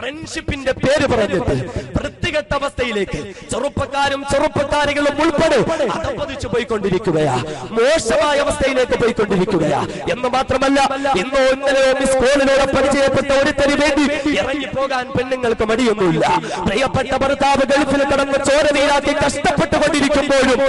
ഫ്രണ്ട്ഷിപ്പിന്റെ പേര് പറഞ്ഞിട്ട് വൃത്തികെട്ട അവസ്ഥയിലേക്ക് ചെറുപ്പക്കാരും ചെറുപ്പക്കാരികളും ഉൾപ്പെടെ അധപ്പതിച്ചു പോയിക്കൊണ്ടിരിക്കുകയാ, മോശമായ അവസ്ഥയിലേക്ക് പോയിക്കൊണ്ടിരിക്കുകയാ. എന്ന് മാത്രമല്ല, ഇന്നോ ഇന്നലെയോ മിസ് കോളിലൂടെ പരിചയപ്പെട്ട ഒരുത്തരി വേണ്ടി ഇറങ്ങിപ്പോകാൻ പെണ്ണുങ്ങൾക്ക് മടിയൊന്നുമില്ല. പ്രിയപ്പെട്ട ഭർത്താവ് ഗൾഫിൽ കടന്ന് ചോരനീരാക്കി കഷ്ടപ്പെട്ടുകൊണ്ടിരിക്കുമ്പോഴും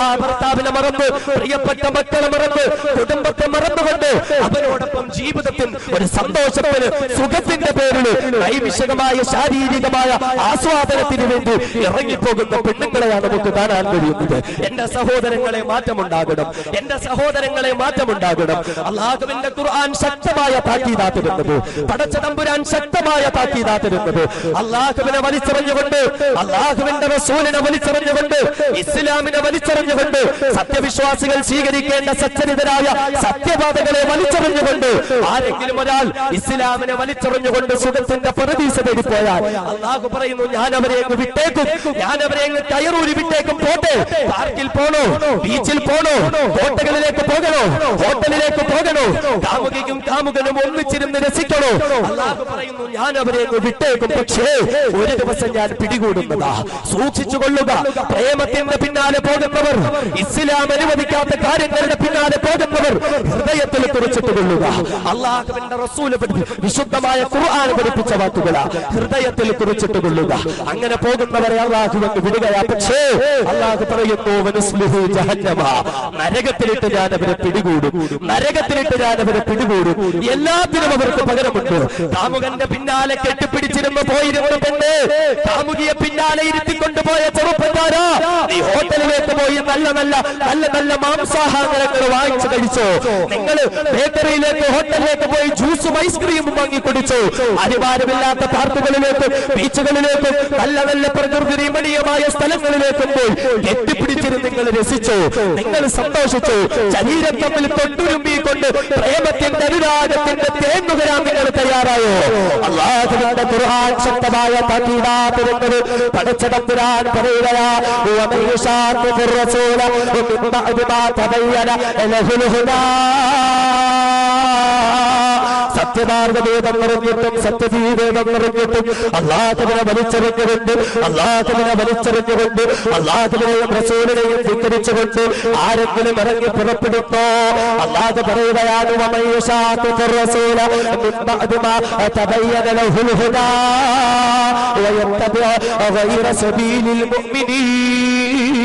ആ ഭർത്താവിനെ മറന്ന്, പ്രിയപ്പെട്ട മക്കളെ മറന്ന്, കുടുംബത്തെ മറന്നുകൊണ്ട് അവരോടൊപ്പം ജീവിതത്തിൽ ഒരു സന്തോഷത്തിന്, സുഖത്തിന്റെ പേരിൽ നൈമിഷികമായ ശാരീരികമായ ആസ്വാദനത്തിന് വേണ്ടി ഇറങ്ങിപ്പോകുന്ന പെണ്ണുങ്ങളെയാണ് നമുക്ക് കാണാൻ കഴിയുന്നത്. എന്റെ സഹോദരങ്ങളെ മാറ്റമുണ്ടാകണം, എന്റെ സഹോദരങ്ങളെ മാറ്റമുണ്ടാകണം. അല്ലാഹുവിന്റെ ഖുർആൻ ശക്തമായ താക്കീതാ തരുന്നത്, പടച്ച തമ്പുരാൻ ശക്തമായ താക്കീതാ തരുന്നത്. അല്ലാഹുവിനെ വലിച്ചെറിഞ്ഞുകൊണ്ട്, അല്ലാഹുവിന്റെ റസൂലിനെ വലിച്ചെറിഞ്ഞുകൊണ്ട്, ഇസ്ലാമിനെ വലിച്ചെറിഞ്ഞുകൊണ്ട്, സത്യവിശ്വാസികൾ സ്വീകരിക്കേണ്ട സച്ചരിതരായ സത്യവാദികളെ വലിച്ചെറിഞ്ഞുകൊണ്ട്, ആരെങ്കിലും ഒരാൾ ഇസ്ലാമിനെ വലിച്ചെറിഞ്ഞുകൊണ്ട് സുഖത്തിന്റെ പരദീസ തേടിപ്പോയാൽ അല്ലാഹു പറയുന്നു, ഞാൻ അവരെ അങ്ങ് വിട്ടേക്കും, ഞാൻ അവരെ അങ്ങ് കയറൂരി വിട്ടേക്കും. പോട്ടെ, പാർക്കിൽ പോണോ, ബീച്ചിൽ പോണോ, ഹോട്ടലുകളിലേക്ക് പോകണോ, ഹോട്ടലിലേക്ക് പോകണോ, കാമുകിക്കും കാമുകനും ഒന്നിച്ചിരുന്ന് രസിക്കണോ, അല്ലാഹു പറയുന്നു, ഞാൻ അവരെ അങ്ങ് വിട്ടേക്കും. പക്ഷേ ഒരു ദിവസം ഞാൻ പിടികൂടുന്നതാ, സൂക്ഷിച്ചു കൊള്ളുക. പ്രേമത്തിന്റെ പിന്നാലെ പോകുന്നവർ, ഇസ്ലാം അനുവദിക്കാത്ത കാര്യങ്ങളുടെ പിന്നാലെ പോകുന്നവർ ഹൃദയത്തിൽ കുറിച്ചിട്ട് കൊള്ളുക. അല്ലാഹുവിന്റെ റസൂൽ വിശുദ്ധമായ ഖുർആൻ പഠിപ്പിച്ച വാക്കുകളാ, ഹൃദയത്തിൽ കുറിച്ചിട്ട് കൊള്ളുക. അങ്ങനെ പോകുന്നവരെ അല്ലാഹു അങ്ങ് വിടുകയാ. പക്ഷേ അല്ലാഹു പറയുന്നു, വനസ്ലുഹു ജഹന്നമ, നരകത്തിലിട്ട് ഞാൻ അവരെ പിടികൂടും, നരകത്തിലിട്ട് ഞാൻ അവരെ പിടികൂടും. എല്ലാത്തിനും അവർക്ക് പകരമുണ്ട്. കാമുകന്റെ പിന്നാലെ കെട്ടിപ്പിടിച്ചിരുന്ന് പോയിരുന്ന പെണ്ണ്, കാമുകിയെ പിന്നാലെ ഇരുത്തിക്കൊണ്ടുപോയ ചെറുപ്പക്കാരാ, നീ ഹോട്ടലിലേക്ക് പോയി നല്ല നല്ല നല്ല നല്ല മാംസാഹാരങ്ങൾ വാങ്ങിച്ചു കഴിച്ചോ, നിങ്ങൾ ബേക്കറിയിലേക്ക് ഹോട്ടലിലേക്ക് പോയി ജ്യൂസും ഐസ്ക്രീമും വാങ്ങി കുടിച്ചോ, അനിവാര്യമില്ലാത്ത പാർക്കുകളിലേക്ക്, ബീച്ചുകളിലേക്ക്, നല്ല നല്ല പ്രകൃതി രമണീയമായ സ്ഥലങ്ങളിലേക്കും പോയി കെട്ടിപ്പിടിച്ചിരുന്ന് നിങ്ങൾ രസിച്ചോ, നിങ്ങൾ സന്തോഷിച്ചോ, ശരീരം തമ്മിൽ തൊട്ടുരുമ്പിക്കൊണ്ട് പ്രേമത്തിന്റെ അനുരാഗത്തിന്റെ തേങ്ങുകരാൻ നിങ്ങൾ തയ്യാറായോ? അല്ലാഹുവിന്റെ ഖുർആൻ ശക്തമായ താക്കീതാ തരുന്നത്. പടച്ച തമ്പുരാൻ പറയുകയാ, വമയ്യുശാഖിഖിർ റസൂല മിൻ ബഅദി മാ തബയ്യന ലഹുൽ ഹുദാ, സത്യമാർഗവേദം നിറഞ്ഞിട്ടും സത്യജീവേദം നിറഞ്ഞിട്ടും അല്ലാഹുവിനെ വലിച്ചെറിഞ്ഞുകൊണ്ട്, അല്ലാഹുവിനെ വലിച്ചെറിഞ്ഞുകൊണ്ട്, അല്ലാഹുവിനെയും റസൂലിനെയും ധിക്കരിച്ചുകൊണ്ട് ആരെങ്കിലും ഇറങ്ങി പുറപ്പെടുത്തോ, അല്ലാഹു പറയുകയാണ്, വമയ്യുശാഖിഖിർ റസൂല മിൻ ബഅദി മാ തബയ്യന ലഹുൽ ഹുദാ വയത്തബിഅ ഗൈറ സബീലിൽ മുഅ്മിനീൻ.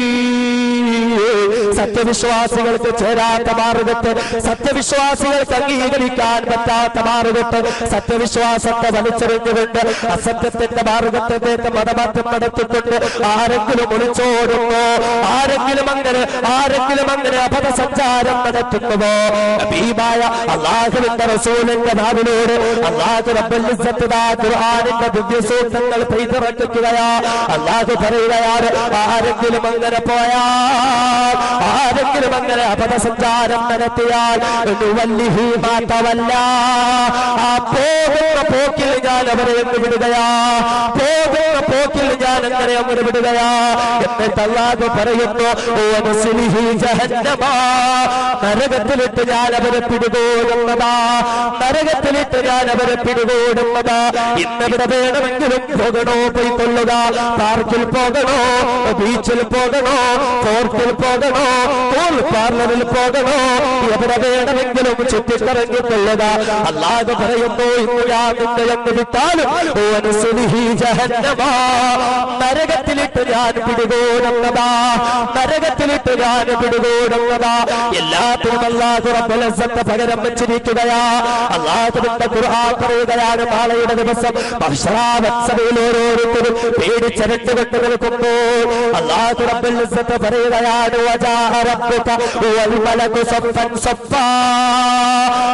സത്യവിശ്വാസികൾക്ക് ചേരാത്ത മാർഗത്ത്, സത്യവിശ്വാസികൾക്ക് അംഗീകരിക്കാൻ പറ്റാത്ത മാർഗത്ത്, സത്യവിശ്വാസത്തെ വലിച്ചെറിഞ്ഞുകൊണ്ട് അസത്യത്തിന്റെ മാർഗത്തെ മതമാറ്റം നടത്തിക്കൊണ്ട് ആരെങ്കിലും ഒളിച്ചോടുന്നോ, ആരെങ്കിലും അങ്ങനെ അപഥസഞ്ചാരം നടത്തുന്നുവോ, ഭീമായ അല്ലാഹുവിന്റെ റസൂലിന്റെ നാവിലൂടെ അല്ലാഹു റബ്ബുൽ ഇസ്സത്ത് ഖുർആനിന്റെ ദിവ്യസൂക്തങ്ങൾ പെയ്തിറക്കുകയാ. അല്ലാഹു പറയുകയാണ്, ആരെങ്കിലും അങ്ങനെ പോയാൽ, ആരെങ്കിലും അങ്ങനെ അപഥസഞ്ചാരം നടത്തിയാൽ, ആ പോകുന്ന പോക്കിൽ ഞാൻ അവരെ എന്ന് വിടുകയാ, പോകുന്ന പോക്കിൽ ഞാൻ അങ്ങനെ അങ്ങനെ വിടുകയാ. എന്നിട്ട് അല്ലാഹു പറയുന്നു, വനസ്ലിഹി ജഹന്നമ, നരകത്തിലിട്ട് ഞാൻ അവരെ പിടികൂടുന്നതാ, നരകത്തിലിട്ട് ഞാൻ അവരെ പിടികൂടുന്നതാ. ഇന്നെവിടെ വേണമെങ്കിലും പോകണോ, പോയിക്കൊള്ളുക. പാർക്കിൽ പോകണോ, ബീച്ചിൽ പോകണോ, കോർട്ടിൽ പോകണോ, പാർലറിൽ പോകണോ, എവിടെ വേണമെങ്കിലും ചുറ്റിക്കറങ്ങിക്കൊള്ളുക. അല്ലാഹു പറയുന്നു, ഇന്ന് ഞാൻ നിന്നെ എന്ന് വിട്ടാലും നരകത്തിലിട്ട് ഞാൻ പിടികൂടുന്നതാ, നരകത്തിലിട്ട് ഞാൻ പിടികൂടുന്നതാ. എല്ലാത്തിനും അല്ലാഹു റബ്ബുൽ ഇസ്സത്ത് പകരം വെച്ചിരിക്കുകയാ. അല്ലാഹുവിന്റെ ഖുർആൻ പറയുകയാണ്, നാളെയുടെ ദിവസം മഹ്ശറയിൽ ഓരോരുത്തരും പേടിച്ചരണ്ടുകൊണ്ട് നിൽക്കുമ്പോൾ അല്ലാഹു റബ്ബുൽ ഇസ്സത്ത് പറയുകയാണ്, വജാഅ റബ്ബുക വൽ മലകു സഫൻ സഫാ.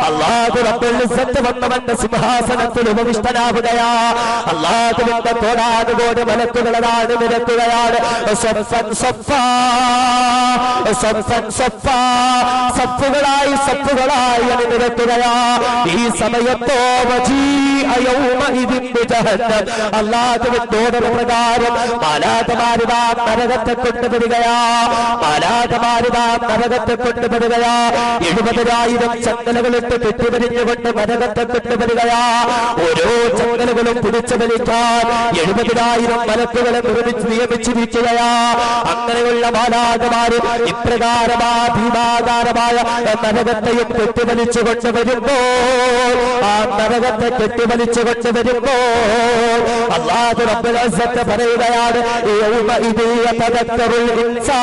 അല്ലാഹു റബ്ബുൽ ഇസ്സത്ത് വന്നവന്റെ സിംഹാസനത്തിൽ ഉപവിഷ്ടനാവുകയാ. അല്ലാഹുവിന്റെ കോടാനുകോടി മലക്കുകളാണ് നിരക്കുകയാണ്. സഫൻ സഫാ, സഫൻ സഫാ, സഫുകളായി സഫുകളായി നിരക്കുകയാ. ഈ സമയത്തോ വജീഅ യൗമഇദിൻ അല്ലാഹുവിന്റെ ഓർഡർ പ്രകാരം മാലാഖമാരിതാ നരകത്തെ കൊണ്ടുവരികയാ. മാലാഖമാരിതാ നരകത്തെ കൊണ്ടുവരികയാ. 70,000 ചങ്ങലകളിട്ട് കെട്ടിവരിഞ്ഞുകൊണ്ട് നരകത്തെ കൊണ്ടുവരികയാ. ഓരോ ചങ്ങലകളും പിടിച്ചു വലിക്കാൻ 70,000 മലക്കുകളെ നിയമിച്ചിരിക്കുകയാ. അങ്ങനെയുള്ള മാലാഖമാര് ഇപ്രകാരമാ ഭീമാകാരമായ നരകത്തെയും കെട്ടിവലിച്ചു കൊണ്ടുവരുമ്പോൾ, ആ നരകത്തെ കെട്ടിവലിച്ചു കൊണ്ടുവരുമ്പോൾ അല്ലാഹു റബ്ബുൽ ഇസ്സത്ത് പറയുകയാണ്, യൗമഇദി യതദക്കറുൽ ഇൻസാൻ.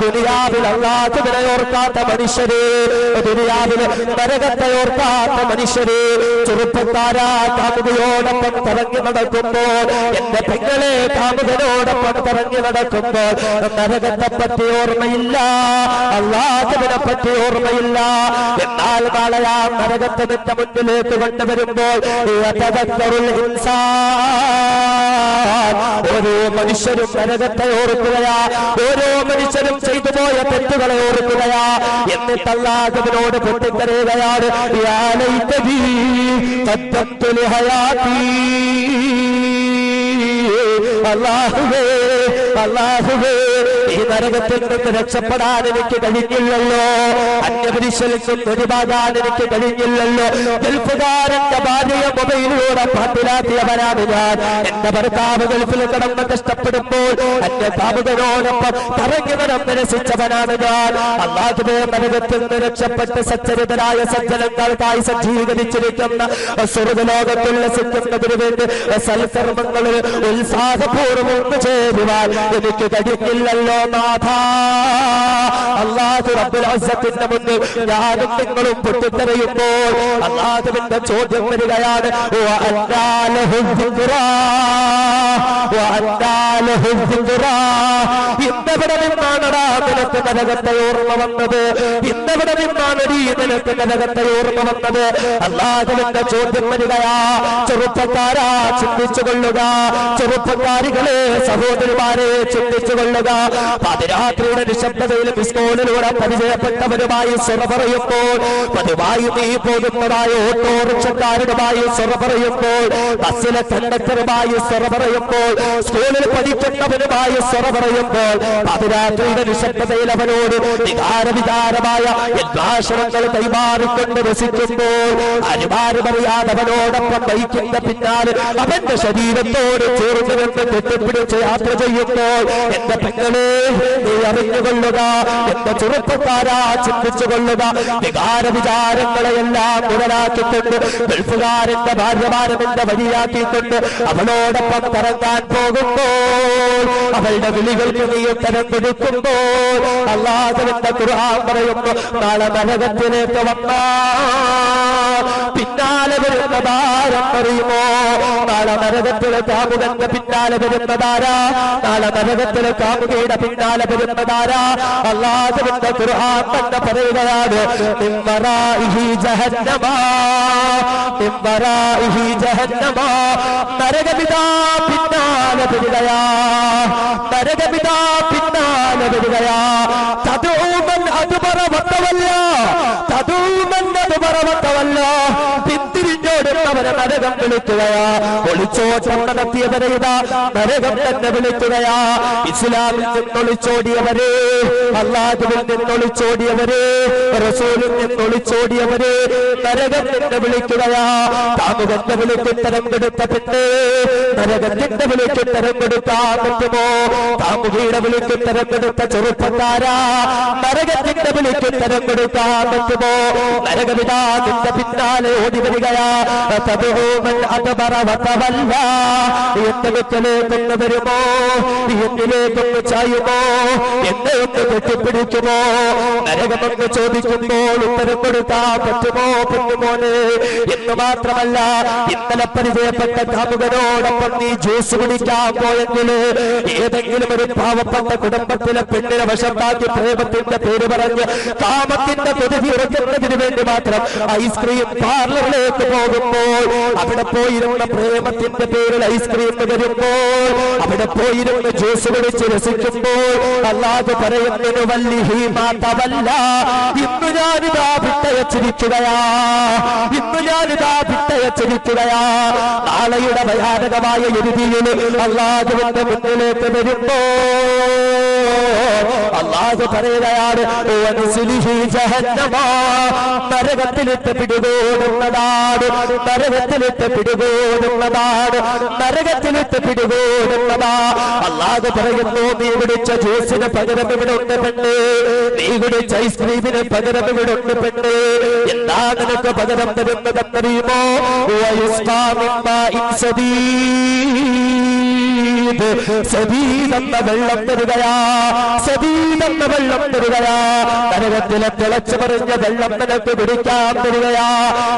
ദുനിയാവിൽ അല്ലാഹുവിനെ ഓർക്കാത്ത മനുഷ്യര്, ദുനിയാവിൽ നരകത്തെ ഓർക്കാത്ത മനുഷ്യര്, ചെറുപ്പക്കാരാ കാമുകയോടൊപ്പം കറങ്ങി നടക്കുമ്പോൾ, എന്റെ പെങ്ങളെ കാമുകനോടൊപ്പം കറങ്ങി നടക്കുമ്പോൾ നരകത്തെ പറ്റി ഓർമ്മയില്ല, അല്ലാഹുവിനെ പറ്റി ഓർമ്മയില്ല. എന്നാൽ നാളെ ആ നരകത്തെ നിന്റെ മുന്നിലേക്ക് കൊണ്ടുവരുമ്പോൾ യതദക്കറുൽ ഇൻസാൻ. ഓരോ മനുഷ്യരും നരകത്തെ ഓർക്കുകയാ, ഓരോ മനുഷ്യരും ചെയ്തു പോയ തെറ്റുകളെ ഓർക്കുകയാ. എന്നിട്ട് അല്ലാഹുവിനോട് പൊട്ടിക്കരയുകയാണ്, യാ ലൈതനീ ഖദ്ദംതു ലിഹയാതി. അല്ലാഹുവേ, അല്ലാഹുവേ, ഈ നരകത്തിൽ നിന്ന് രക്ഷപ്പെടാൻ എനിക്ക് കഴിഞ്ഞില്ലല്ലോ, അന്യപുരുഷനിൽ നിന്ന് ഒരുപാടാൻ എനിക്ക് കഴിഞ്ഞില്ലല്ലോ. ഗൾഫുകാരന്റെ ഭാര്യയെ മൊബൈലിലൂടെ പാട്ടിലാക്കിയവനാണ് ഞാൻ. എന്റെ ഭർത്താവ് ഗൾഫിൽ കിടന്ന് കഷ്ടപ്പെടുമ്പോൾ അന്യ കാമുകനോടൊപ്പം കറങ്ങിവനം നിരസിച്ചവനാണ് ഞാൻ. അല്ലാഹുവേ, നരകത്തിൽ നിന്ന് രക്ഷപ്പെട്ട് സച്ചരിതരായ സജ്ജനങ്ങൾക്കായി സജ്ജീകരിച്ചിരിക്കുന്ന സ്വർഗ്ഗലോകത്തുള്ള സിദ്ധത്തിന് വേണ്ടി സൽക്കർമ്മങ്ങളിൽ ഉത്സാഹപൂർവ്വം ചേരുവാൻ എനിക്ക് കഴിയില്ലല്ലോ നാഥ. അല്ലാഹു റബ്ബുൽ ഇസ്സത്തിന്റെ മുന്നിൽ ഞാനും നിങ്ങളും പൊട്ടിത്തെറിയുമ്പോൾ അല്ലാഹുവിന്റെ ചോദ്യം വരികയാണ്, ഇന്നെവിടെ നിന്നാണടാ നിനക്ക് നരകത്തെ ഓർമ്മ വന്നത്? ഇന്നെവിടെ നിന്നാണടി നിനക്ക് നരകത്തെ ഓർമ്മ വന്നത്? അല്ലാഹുവിന്റെ ചോദ്യം വരികയാ. ചെറുപ്പക്കാരാ ചിന്തിച്ചുകൊള്ളുക, ചെറുപ്പക്കാരികളെ സഹോദരിമാരെ ചിന്തിച്ചുകൊള്ളുക. പാതിരാത്രിയുടെ നിശബ്ദതയിൽ മിസ്കോളിലൂടെ പരിചയപ്പെട്ടവരുമായി സ്വറ പറയുമ്പോൾ, പതിവായി നീ പോകുന്നതായ ഓട്ടോറിക്ഷക്കാരുമായി സ്വറ പറയുമ്പോൾ, ബസ്സിലെ കണ്ടക്ടറുമായി സ്വറ പറയുമ്പോൾ, സ്കൂളിൽ പഠിക്കുന്നവരുമായി സ്വറ പറയുമ്പോൾ, പാതിരാത്രിയുടെ നിശബ്ദതയിൽ അവനോട് വികാരവികാരമായ ഭാഷണങ്ങൾ കൈമാറിക്കൊണ്ട് രസിക്കുമ്പോൾ, അനുമാനമറിയാതെ അവനോടൊപ്പം ബൈക്കിന്റെ പിന്നാലെ അവന്റെ ശരീരത്തോട് ചേർന്ന് നിന്ന് കെട്ടിപ്പിടിച്ച് യാത്ര ചെയ്യുമ്പോൾ, എന്റെ പെങ്ങളെ നീ അറിഞ്ഞുകൊള്ളുക, എന്റെ ചെറുപ്പക്കാരാ ചിന്തിച്ചുകൊള്ളുക. വികാരവിചാരങ്ങളെയെല്ലാം മുതലാക്കിക്കൊണ്ട് ഗൾഫുകാരന്റെ ഭാര്യമാരന്റെ വഴിയാക്കിക്കൊണ്ട് അവളോടൊപ്പം കറങ്ങാൻ പോകുമ്പോൾ, അവളുടെ വിളികൾക്ക് നീ ഉത്തരം കൊടുക്കുമ്പോൾ അല്ലാഹുവിന്റെ ഖുർആൻ പറയുന്നു, നാളെ നരകത്തിലേക്ക് വന്നാൽ പിന്നാലെ വരുന്ന ഭാരം അറിയുമോ? നാളെ നരകത്തിലെ കാമുകന്റെ പിന്നാലെ വരുന്നതാരാ? നാളെ നരകത്തിലെ കാമുകയുടെ പിന്നാലെ വരുന്നതാരാ? അല്ലാഹുവിന്റെ ഖുർആൻ തന്നെ പറയുകയാണ്, മിൻ വറാഇഹി ജഹന്നമ, മിൻ വറാഇഹി ജഹന്നമ. നരകമിതാ പിന്നാലെ വരികയാ, നരകമിതാ പിന്നാലെ വരികയാ. തദൂമൻ അദ്ബറ വതവല്ല, തദൂമൻ അദ്ബറ വതവല്ല. പിന്തിരിഞ്ഞോടുന്നവരെ നരകം വിളിക്കുകയാ. ഒളിച്ചോട്ടം നടത്തിയവരെ ഇതാ നരകം തന്നെ വിളിക്കുകയാ. ഇസ്ലാമിൽ നിന്നൊളിച്ചോടിയവരെ, അല്ലാഹുവിൽ നിന്നൊളിച്ചോടിയവരെ, റസൂലിൽ നിന്നൊളിച്ചോടിയവരെ നരകം തന്നെ വിളിക്കുകയാ. കാമുകന്റെ വിളിക്കുത്തരം കൊടുത്ത പിന്നെ നരകത്തിന്റെ വിളിക്കുത്തരം കൊടുക്കാൻ പറ്റുമോ? കാമുകിയുടെ വിളിക്കുത്തരം കൊടുത്ത ചെറുപ്പക്കാരാ നരകത്തിന്റെ വിളിക്കുത്തരം കൊടുക്കാൻ പറ്റുമോ? നരകവിധാനത്തിന്റെ പിന്നാലെ ഓടി വരികയാ. എന്റെ വെക്കലേക്കൊന്ന് വരുമോ? എന്നിലേക്കൊന്ന് ചായുമോ? എന്നെ ഒന്ന് കെട്ടിപ്പിടിക്കുമോ? നരകമെന്ന് ചോദിക്കുമ്പോൾ ഉത്തരം കൊടുക്കാൻ പറ്റുമോ പൊന്നുമോനെ? എന്ന് മാത്രമല്ല, ഇന്നലെ പരിചയപ്പെട്ട കാമുകനോടൊപ്പം നീ ജ്യൂസ് കുടിക്കാൻ പോയെങ്കിൽ ഏതെങ്കിലും ഒരു പാവപ്പെട്ട കുടുംബത്തിലെ പെണ്ണിനെ വശത്താക്കി പ്രേമത്തിന്റെ പേര് പറഞ്ഞ് കാമത്തിന്റെ കൊതി തീർക്കുന്നതിന് വേണ്ടി മാത്രം ഐസ്ക്രീം പാർലറിലേക്ക് പോകുമ്പോൾ അവിടെ പോയിരുന്ന പ്രേമത്തിന്റെ പേരിൽ ഐസ്ക്രീം വരുമ്പോൾ, അവിടെ പോയിരുന്ന് ജ്യൂസ് കുടിച്ച് രസിക്കുമ്പോൾ അല്ലാഹു പറയുന്നതിന് വല്ലിഹി മാതവല്ല, ഇന്ന് ഞാനിതാ വിട്ടയച്ചിരിക്കുകയാ, ഇന്ന് ഞാനിതാ വിട്ടയച്ചിരിക്കുകയാ. നാളെയുടെ ഭയാനകമായ എരുതിയിൽ അല്ലാഹുവിന്റെ മുന്നിലേക്ക് വരുമ്പോ അല്ലാഹു പറയുകയാണ് നരകത്തിലിട്ട് പിടികൂടുന്നതാണ്, നരകത്തിലിട്ട് പിടികൂടുന്നതാണ്, നരകത്തിലിട്ട് പിടികൂടുന്നതാ. അല്ലാഹു പറയുന്നു നീ കുടിച്ച ജ്യൂസിന് പകരം ഇവിടെ ഉണ്ട് പെണ്ണ്, നീ കുടിച്ച ഐസ്ക്രീമിന് പകരം ഇവിടെ ഉണ്ട് പെണ്ണ്. എന്താ നിനക്ക് പകരം തരുന്നതെന്നറിയുമോ? സബീലെന്ന വെള്ളം തരുകയാ, സബീലെന്ന വെള്ളം തരുകയാ. നരകത്തിലെ തിളച്ചു പറഞ്ഞ വെള്ളം നിനക്ക് കുടിക്കാൻ തരുകയാ,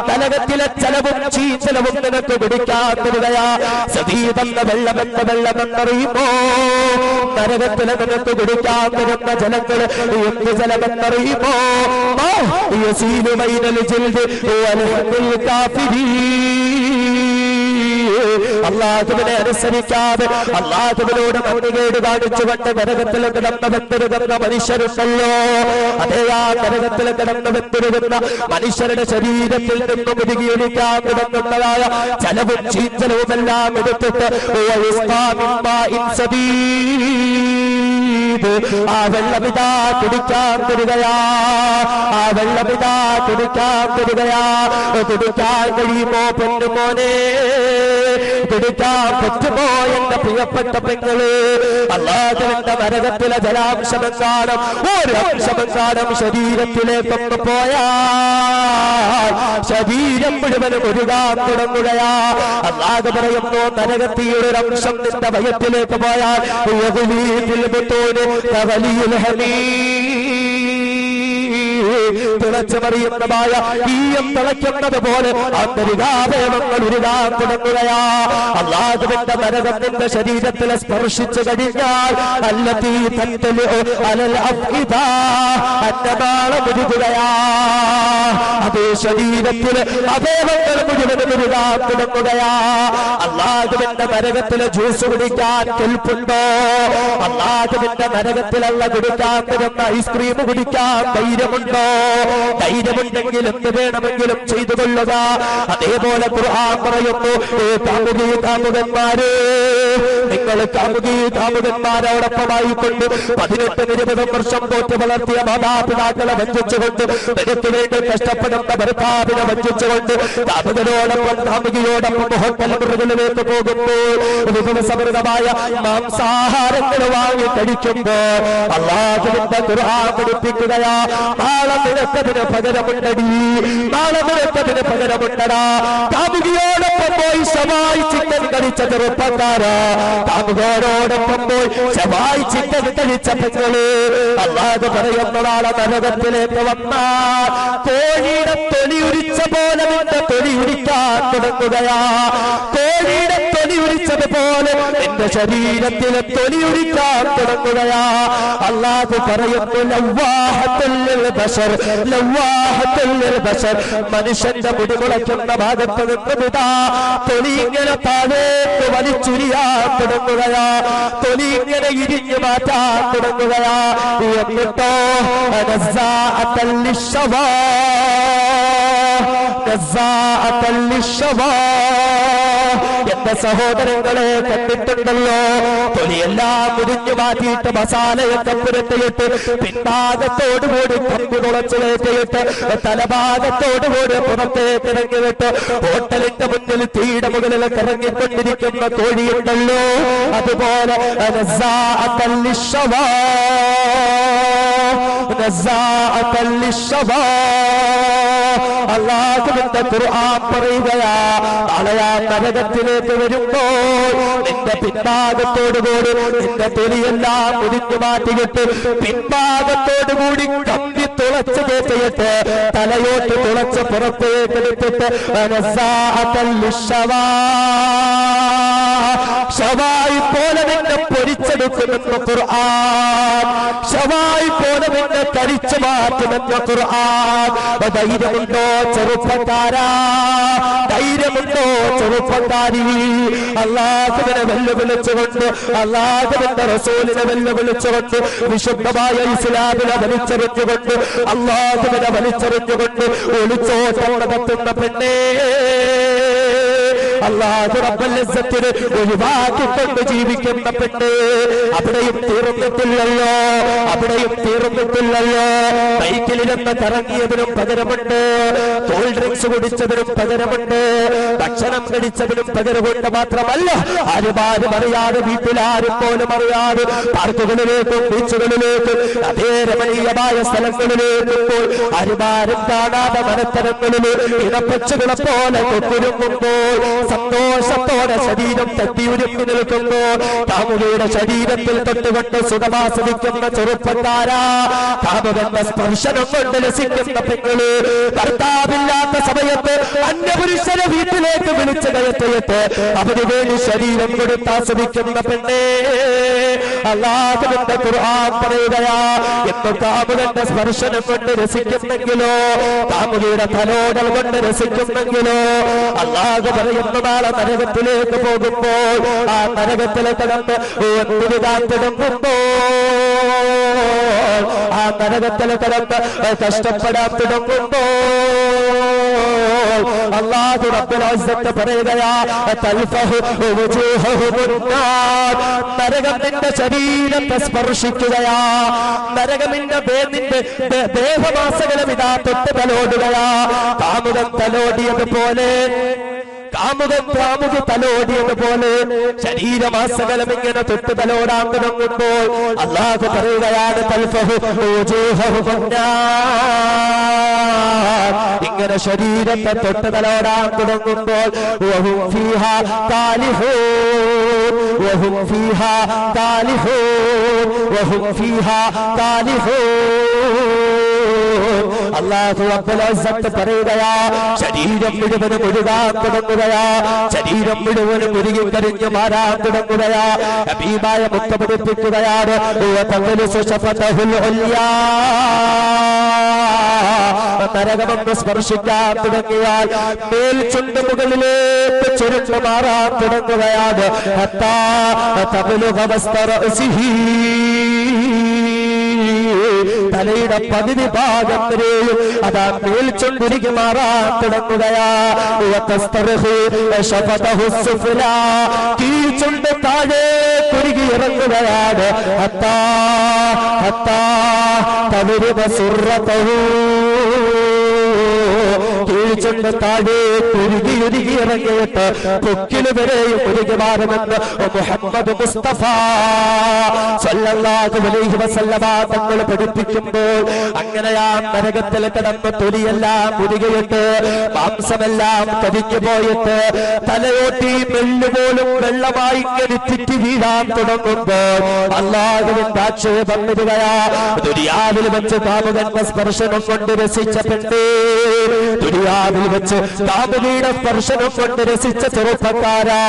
നരകത്തിലെ ചെലവും ചീച്ചലവും നിനക്ക് കുടിക്കാൻ തരുകയാ. സബീലെന്ന വെള്ളമെന്ന വെള്ളമെന്നറിയുമോ? നരകത്തിലെ നിനക്ക് കുടിക്കാൻ തരുന്ന ജലങ്ങൾ എന്ത് ജലമെന്നറിയുമോ? അല്ലാഹുവിനെ അനുസരിക്കാതെ അല്ലാഹുവിനോട് മറുകേട് കാണിച്ചുകൊണ്ട് നരകത്തിൽ കിടന്ന് വെന്തിരുന്ന മനുഷ്യരുണ്ടല്ലോ, അതേ ആ നരകത്തിൽ കിടന്ന് വെന്തിരുന്ന മനുഷ്യരുടെ ശരീരത്തിൽ നിന്നും ഒഴുകിയൊലിക്കാൻ തുടങ്ങുന്നതായ ജലവും ചീഞ്ചലവുമെല്ലാം എടുത്തിട്ട് ആ വെള്ളമിതാ കുടിക്കാൻ തരികയാ, ആ വെള്ളമിതാ കുടിക്കാൻ തരികയാ. കുടിക്കാൻ കഴിയുമോ പൊന്നുമോനെ? കുടിക്കാൻ പറ്റുമോ എന്റെ പ്രിയപ്പെട്ട പെങ്ങള്? അല്ലാഹുവിന്റെ നരകത്തിലെ ജലാംശമെങ്ങാനും ഒരു അംശമെങ്ങാനും ശരീരത്തിലേക്കൊന്ന് പോയാൽ ശരീരം മുഴുവനും ഒഴുകാൻ തുടങ്ങുകയാ. അല്ലാഹു പറയുന്നു നരകത്തിയുടെ ഒരു അംശം നിന്റെ വയറ്റിലേക്ക് പോയാൽ തിളച്ചുമറിയുന്നതായ ഈയം തിളയ്ക്കുന്നത് പോലെ അന്തരികാവയവങ്ങൾ ഉരുകാൻ തുടങ്ങുകയാ. അല്ലാഹുവിന്റെ നരകത്തിന്റെ ശരീരത്തിലെ സ്പർശിച്ചു കഴിഞ്ഞാൽ അല്ലതീ തൻതലു അലൽ അഫ്ഇദാ അന്നനാളം ഉരുകുകയാ. അതേ ശരീരത്തിലെ അവയവങ്ങൾ മുഴുവനും ഉരുകാൻ തുടങ്ങുകയാ. അല്ലാഹുവിന്റെ നരകത്തിലെ ജ്യൂസ് കുടിക്കാൻ കെൽപ്പുണ്ടോ? അല്ലാഹുവിന്റെ നരകത്തിലുള്ള കുടിക്കാൻ തരുന്ന ഐസ്ക്രീം കുടിക്കാൻ ധൈര്യമുണ്ടോ? ധൈര്യമുണ്ടെങ്കിൽ എന്ത് വേണമെങ്കിലും ചെയ്തു കൊള്ളുക. അതേപോലെ ഖുർആൻ പറയുന്നു കാമുകന്മാരെ, നിങ്ങൾ കാമുകന്മാരോടൊപ്പമായിക്കൊണ്ട് 18-20 വർഷം പോറ്റ് വളർത്തിയ മാതാപിതാക്കളെ വഞ്ചിച്ചുകൊണ്ട് നിനക്ക് വേണ്ടി കഷ്ടപ്പെടുന്ന ഭർത്താവിനെ വഞ്ചിച്ചുകൊണ്ട് കാമുകനോടൊപ്പം കാമുകിയോടൊപ്പം ഹോട്ടൽ മുറികളിലേക്ക് പോകുമ്പോൾ വിഭവസമൃദ്ധമായ മാംസാഹാരങ്ങൾ വാങ്ങി കഴിക്കുമ്പോൾ അല്ലാഹുവിന്റെ ഖുർആൻ പഠിപ്പിക്കുകയാ, നാളെ നിനക്കതിന് പകരമുണ്ടടി, നാളെ നിനക്കതിന് പകരമുണ്ടടാ. കാമുകിയോടൊപ്പം പോയി ശവായി ചിക്കൻ കഴിച്ച ചെറുപ്പക്കാരാ, കാമുകോടൊപ്പം പോയി ശവായി ചിക്കൻ കഴിച്ച പെങ്ങള്, അല്ലാഹു പറയുന്ന നാളെ നരകത്തിലേക്ക് വന്നാൽ കോഴിയുടെ തൊലി ഉരിച്ച പോലെ നിന്റെ തൊലി ഉരിക്കാൻ തുടങ്ങുകയാ. കോഴിയുടെ തൊലി ഉരിച്ചതുപോലെ നിന്റെ ശരീരത്തിലെ തൊലി ഉരിക്കാൻ തുടങ്ങുകയാ. അല്ലാഹു പറയുന്നു ലവ്വാഹത്തുൽ ബശർ, ലവ്വാഹത്തുൽ ബശർ. മനുഷ്യന്റെ മുടി മുളയ്ക്കുന്ന ഭാഗത്ത് നിന്നുമിതാ തൊലി ഇങ്ങനെ താഴേക്ക് വലിച്ചുരിയാൻ തുടങ്ങുകയാ, തൊലി ഇങ്ങനെ ഇരിഞ്ഞു മാറ്റാൻ തുടങ്ങുകയാ. എന്നിട്ടോ നസ്സാഅത്തൽ ലിശ്ശവാ, നസ്സാഅത്തൽ ലിശ്ശവാ. എന്റെ സഹോദരങ്ങളെ കണ്ടിട്ടുണ്ടല്ലോ, തൊലിയെല്ലാം മുറിഞ്ഞു മാറ്റിയിട്ട് മസാലയൊക്കെ പുരട്ടിയിട്ട് പിൻഭാഗത്തോടുകൂടി കമ്പി തുളച്ചു കയറ്റിയിട്ട് തലഭാഗത്തോടുകൂടി പുറത്തേക്ക് ഇറങ്ങിവിട്ട് ഹോട്ടലിന്റെ മുന്നിൽ തീയുടെ മുകളിൽ ഇറങ്ങിക്കൊണ്ടിരിക്കുന്ന കോഴിയുണ്ടല്ലോ, അതുപോലെ നസ്സാഅത്തൽ ലിശ്ശവാ, നസ്സാഅത്തൽ ലിശ്ശവാ. അല്ലാഹുവിന്റെ ഖുർആൻ പറയുകയാ, നാളെ ആ നരകത്തിലേക്ക് വരുമ്പോൾ നിന്റെ പിൻഭാഗത്തോടുകൂടി നിന്റെ തൊലിയെല്ലാം മുറിഞ്ഞു മാറ്റിയിട്ട് പിൻഭാഗത്തോടുകൂടി കമ്പി തുളച്ച് കയറ്റിയിട്ട് തലയോട്ട് തുളച്ച് പുറത്തേക്ക് എടുത്തിട്ട് ഷവായി പോലെ നിന്നെ പൊരിച്ചെടുക്കുമെന്ന് ഖുർആൻ, ഷവായി പോലെ നിന്നെ കരിച്ചു മാറ്റുമെന്ന് ഖുർആൻ. ധൈര്യമുണ്ടോ ചെറുപ്പക്കാരാ, ധൈര്യമുണ്ടോ ചെറുപ്പക്കാരി? അല്ലാഹുവിനെ വെല്ലുവിളിച്ചുകൊണ്ട്, അല്ലാഹുവിന്റെ റസൂലിനെ വെല്ലുവിളിച്ചുകൊണ്ട്, വിശുദ്ധമായ ഇസ്ലാമിനെ വലിച്ചെറിഞ്ഞുകൊണ്ട്, അല്ലാഹുവിനെ വലിച്ചെറിഞ്ഞുകൊണ്ട് ഒളിച്ചോട്ടം നടത്തുന്ന പെണ്ണേ, അല്ലാഹു റബ്ബുൽ ഇസ്സത്തിന് ഒഴിവാക്കിക്കൊണ്ട് ജീവിക്കുന്ന പെണ്ണ്, അവിടെയും തീർന്നിട്ടില്ലല്ലോ, അവിടെയും തീർന്നിട്ടില്ലല്ലോ. ബൈക്കിലിരുന്ന് കറങ്ങിയതിനും പകരമുണ്ട്, കൂൾ ഡ്രിങ്ക്സ് കുടിച്ചതിനും പകരമുണ്ട്, ഭക്ഷണം കഴിച്ചതിനും പകരമുണ്ട്. മാത്രമല്ല ആരും അറിയാതെ, വീട്ടിലാരും പോലും അറിയാതെ പാർക്കുകളിലേക്കും ബീച്ചുകളിലേക്കും അതേ രമണീയമായ സ്ഥലങ്ങളിലേക്കും ആരും കാണാതെ മനത്തരങ്ങളില് ഇടപ്പച്ചുകളെ പോലെ കൊക്കുരുങ്ങുമ്പോൾ, സന്തോഷത്തോടെ ശരീരം തട്ടിയുരുമ്പി നിൽക്കുമ്പോൾ, കാമുകയുടെ ശരീരത്തിൽ തൊട്ടുകൊണ്ട് സുഖമാസ്വദിക്കുന്ന ചെറുപ്പക്കാരാ, കാമുകന്റെ സ്പർശനം കൊണ്ട് രസിക്കുന്ന പെങ്ങള്, ഭർത്താവില്ലാത്ത സമയത്ത് അന്യപുരുഷനെ വീട്ടിലേക്ക് വിളിച്ചു കയറ്റിയിട്ട് അവന് വേണ്ടി ശരീരം കൊടുത്താസ്വദിക്കുന്ന പെണ്ണേ, അല്ലാഹുവിന്റെ ഖുർആൻ പറയുകയാ, എന്ന് കാമുകന്റെ സ്പർശനം കൊണ്ട് രസിക്കുന്നെങ്കിലോ, കാമുകയുടെ തലോടൽ കൊണ്ട് രസിക്കുന്നെങ്കിലോ, അല്ലാഹു പറയുന്ന നാളെ നരകത്തിലേക്ക് പോകുമ്പോൾ, ആ നരകത്തിലെ കടന്ന് ഒന്നിരിതാൻ തുടങ്ങുമ്പോൾ, ആ നരകത്തിലെ കടന്ന് കഷ്ടപ്പെടാൻ തുടങ്ങുമ്പോൾ, അല്ലാഹു റബ്ബുൽ ഇസ്സത്ത് പറയുകയാ, തൽഫഹു വജൂഹുഹുൻ നാർ, നരകം നിന്റെ ശരീരത്തെ സ്പർശിക്കുകയാ, നരകമിന്റെ ദേഹമാസകലം ഇതാ തൊട്ട് തലോടുകയാ. കാമുകൻ തലോടിയതുപോലെ, കാമുകി തലോടിയതുപോലെ ശരീരമാസകലം ഇങ്ങനെ തൊട്ട് തലോടാൻ തുടങ്ങുമ്പോൾ അല്ലാഹു പറയുകയാണ്, തൽഫഹു വജൂഹുഹുൻ നാർ, ഇങ്ങനെ ശരീരത്തെ തൊട്ട് തലോടാൻ തുടങ്ങുമ്പോൾ, വഹും ഫീഹാ കാലിഹൂൻ, വഹും ഫീഹാ കാലിഹൂൻ, വഹും ഫീഹാ കാലിഹൂൻ. അല്ലാഹു റബ്ബുൽ ഇസ്സത്ത് പറയുകയാ, ശരീരം മുഴുവനും ഒഴുകാൻ തുടങ്ങുകയാ, ശരീരം മുഴുവനും ഉരുകിക്കരിഞ്ഞു മാറാൻ തുടങ്ങുകയാ, ഹബീബായ മുത്ത പഠിപ്പിക്കുകയാണ്, നരകമെന്ന് സ്പർശിക്കാൻ തുടങ്ങിയാൽ മേൽ ചുണ്ട് മുകളിലേക്ക് ചുരുണ്ടു മാറാൻ തുടങ്ങുകയാണ്. ഹത്താ തബ്ലുഗ വസ്ത റഅസിഹി, തലയുടെ പകുതി ഭാഗം വരെയും അതാ മേൽ ചുണ്ടിരിക്ക് മാറാൻ തുടങ്ങുകയാ. കീഴ്ചുണ്ട് താഴെ കുരുകി ഇറങ്ങുകയാണ്. ഹത്താ ഹത്താ തബ്ലുഗ സുർറതഹു, കീഴ്ചുണ്ട് താഴെ കുരുകി ഉരുകി ഇറങ്ങിയിട്ട് കൊക്കില് വരെയും ഉരുകി മാറുമെന്ന് മുഹമ്മദ് മുസ്തഫ സല്ലല്ലാഹു അലൈഹി വസല്ലമ തങ്ങൾ പഠിപ്പിക്കുമ്പോൾ, അങ്ങനെയാ നരകത്തിൽ കിടന്ന് തൊലിയെല്ലാം ഉരുകിയിട്ട് മാംസമെല്ലാം കരിഞ്ഞു പോയിട്ട് തലയോട്ടി മെല്ലുപോലും വെള്ളമായി കെടുത്തിട്ട് വീഴാൻ തുടങ്ങുമ്പോൾ അല്ലാഹുവിന്റെ ആക്ഷേപം വരികയാ. ദുനിയാവിൽ വെച്ച് കാമുകന്റെ സ്പർശനം കൊണ്ട് രസിച്ച പെണ്ണേ, ദുനിയാവിൽ വെച്ച് കാമുകിയുടെ സ്പർശനം കൊണ്ട് രസിച്ച ചെറുപ്പക്കാരാ,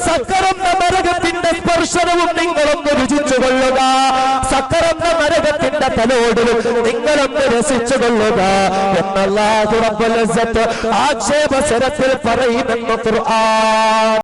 സക്കറന്ന നരകത്തിന്റെ സ്പർശനവും നിങ്ങളൊന്ന് രുചിച്ചു കൊള്ളുക, സക്കറന്ന നരകത്തിന്റെ തലോടിലും നിങ്ങളൊന്ന് രസിച്ചു കൊള്ളുക എന്ന് അല്ലാഹു റബ്ബുൽ ഇസ്സത്ത് ആക്ഷേപസ്വരത്തിൽ പറയുമെന്ന് ഖുർആൻ.